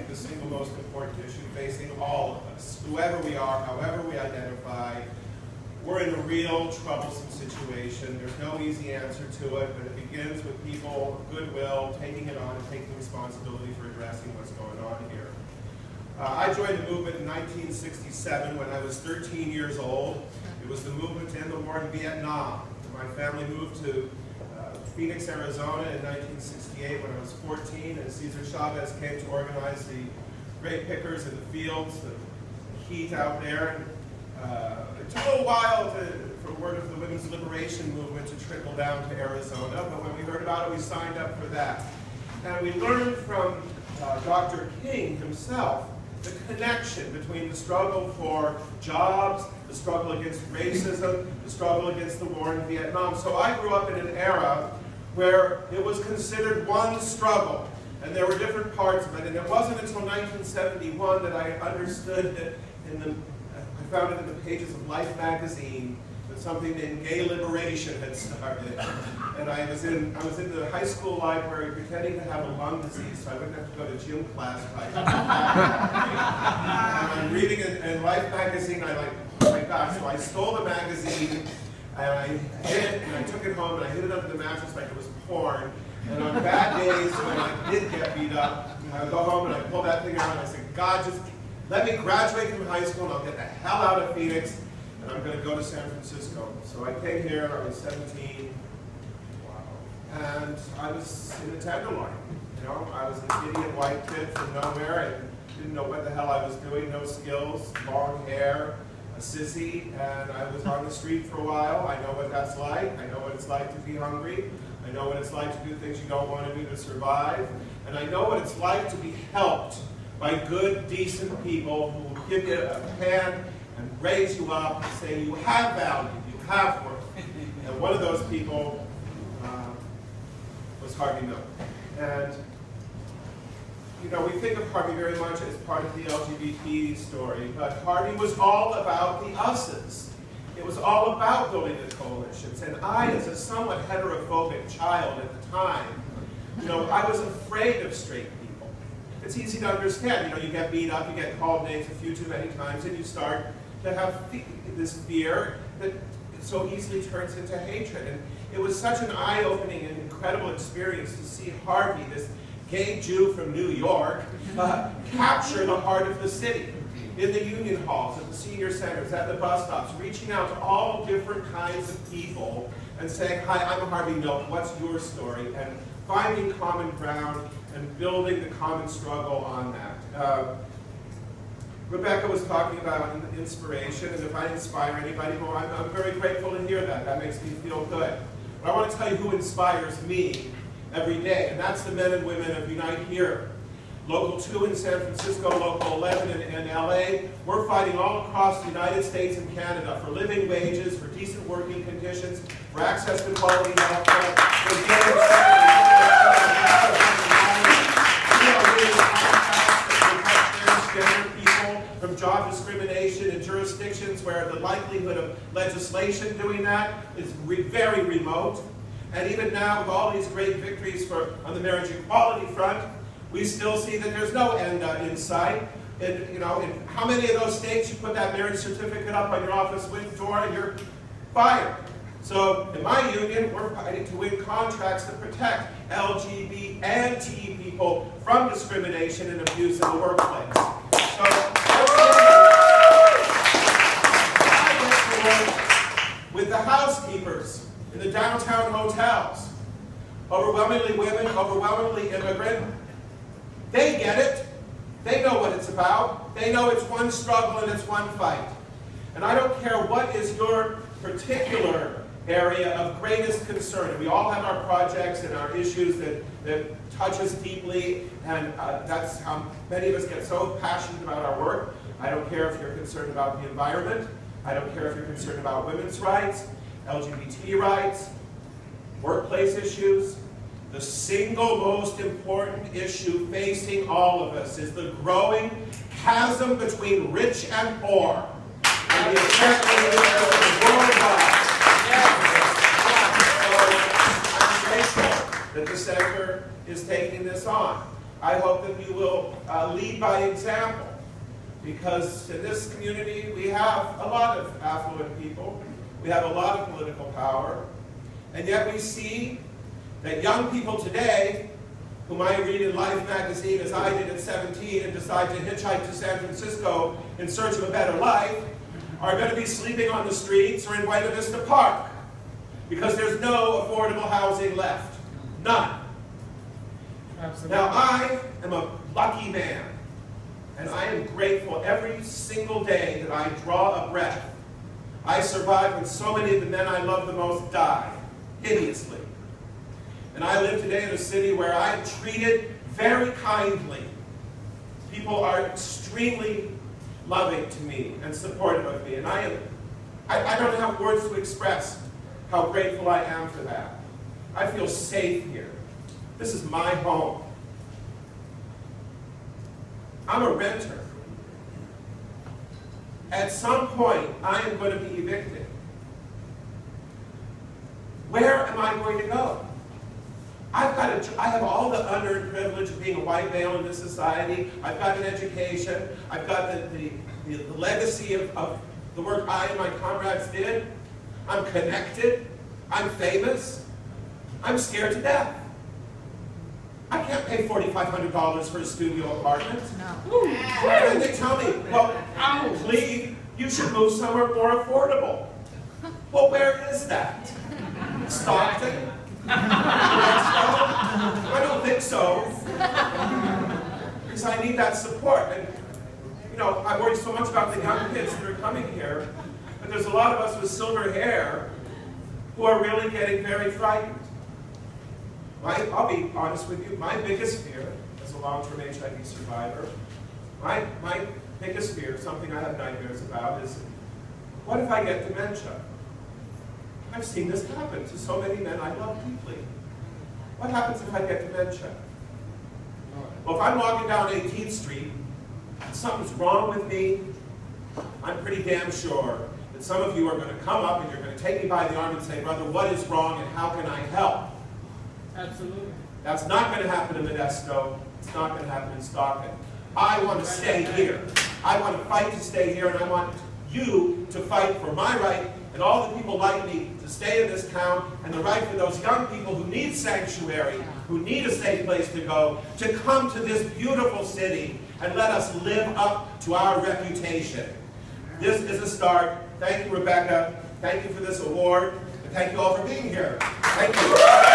the single most important issue facing all of us. Whoever we are, however we identify, we're in a real troublesome situation. There's no easy answer to it, but it begins with people of goodwill taking it on and taking responsibility for addressing what's going on here. I joined the movement in 1967 when I was 13 years old. It was the movement to end the war in Vietnam. My family moved to Phoenix, Arizona in 1968 when I was 14, and Cesar Chavez came to organize the grape pickers in the fields, the heat out there. It took a little while for word of the women's liberation movement to trickle down to Arizona, but when we heard about it, we signed up for that. And we learned from Dr. King himself the connection between the struggle for jobs, the struggle against racism, the struggle against the war in Vietnam. So I grew up in an era where it was considered one struggle, and there were different parts of it. And it wasn't until 1971 that I understood that I found it in the pages of Life magazine that something named gay liberation had started. And I was in the high school library pretending to have a lung disease so I wouldn't have to go to gym class. And I'm reading it in Life magazine, I'm like, oh my gosh. So I stole the magazine and I hid it and I took it home and I hid it under the mattress like it was porn. And on bad days when I did get beat up, I would go home and I'd pull that thing out and I said, God, just let me graduate from high school and I'll get the hell out of Phoenix and I'm going to go to San Francisco. So I came here, I was 17. And I was in the Tenderloin, you know. I was an idiot white kid from nowhere and didn't know what the hell I was doing, no skills, long hair, a sissy, and I was on the street for a while. I know what that's like. I know what it's like to be hungry. I know what it's like to do things you don't want to do to survive. And I know what it's like to be helped by good, decent people who will give you a hand and raise you up and say you have value, you have worth. And one of those people was Harvey Milk. And, you know, we think of Harvey very much as part of the LGBT story, but Harvey was all about the us's. It was all about building the coalitions. And I, as a somewhat heterophobic child at the time, you know, I was afraid of straight people. It's easy to understand. You know, you get beat up, you get called names a few too many times, and you start to have this fear that so easily turns into hatred. And it was such an eye-opening and incredible experience to see Harvey, this gay Jew from New York, capture the heart of the city in the union halls, at the senior centers, at the bus stops, reaching out to all different kinds of people and saying, hi, I'm Harvey Milk, what's your story? And finding common ground and building the common struggle on that. Rebecca was talking about inspiration, and if I inspire anybody, well, I'm very grateful to hear that. That makes me feel good. But I want to tell you who inspires me every day, and that's the men and women of Unite Here. Local 2 in San Francisco, Local 11 in LA. We're fighting all across the United States and Canada for living wages, for decent working conditions, for access to quality health care, for transgender people, from job discrimination in jurisdictions where the likelihood of legislation doing that is very remote. And even now, with all these great victories on the marriage equality front, we still see that there's no end in sight. And, you know, in how many of those states you put that marriage certificate up on your office door and you're fired? So in my union, we're fighting to win contracts that protect LGBT and T people from discrimination and abuse in the workplace. So I get to work with the housekeepers in the downtown hotels. Overwhelmingly women, overwhelmingly immigrant. They get it. They know what it's about. They know it's one struggle and it's one fight. And I don't care what is your particular area of greatest concern. And we all have our projects and our issues that touch us deeply, and that's how many of us get so passionate about our work. I don't care if you're concerned about the environment. I don't care if you're concerned about women's rights, LGBT rights, workplace issues. The single most important issue facing all of us is the growing chasm between rich and poor. And the effect worldwide. So I'm grateful that the Center is taking this on. I hope that you will lead by example. Because in this community, we have a lot of affluent people. We have a lot of political power. And yet we see that young people today, whom I read in Life magazine as I did at 17 and decide to hitchhike to San Francisco in search of a better life, are going to be sleeping on the streets or in Buena Vista Park because there's no affordable housing left. None. Absolutely. Now I am a lucky man, and I am grateful every single day that I draw a breath. I survive when so many of the men I love the most die, hideously. And I live today in a city where I am treated very kindly. People are extremely loving to me and supportive of me. And I don't have words to express how grateful I am for that. I feel safe here. This is my home. I'm a renter. At some point, I am going to be evicted. Where am I going to go? I have all the unearned privilege of being a white male in this society. I've got an education. I've got the legacy of the work I and my comrades did. I'm connected. I'm famous. I'm scared to death. I can't pay $4,500 for a studio apartment. No. And they tell me, well, Cleve, you should move somewhere more affordable. Well, where is that? Stockton? I don't think so. Because I need that support. And, you know, I worry so much about the young kids that are coming here, but there's a lot of us with silver hair who are really getting very frightened. I'll be honest with you, my biggest fear as a long-term HIV survivor, my biggest fear, something I have nightmares about, is what if I get dementia? I've seen this happen to so many men I love deeply. What happens if I get dementia? Well, if I'm walking down 18th Street and something's wrong with me, I'm pretty damn sure that some of you are going to come up and you're going to take me by the arm and say, brother, what is wrong and how can I help? Absolutely. That's not going to happen in Modesto. It's not going to happen in Stockton. I want to stay here. I want to fight to stay here, and I want you to fight for my right and all the people like me to stay in this town, and the right for those young people who need sanctuary, who need a safe place to go, to come to this beautiful city and let us live up to our reputation. This is a start. Thank you, Rebecca. Thank you for this award. And thank you all for being here. Thank you.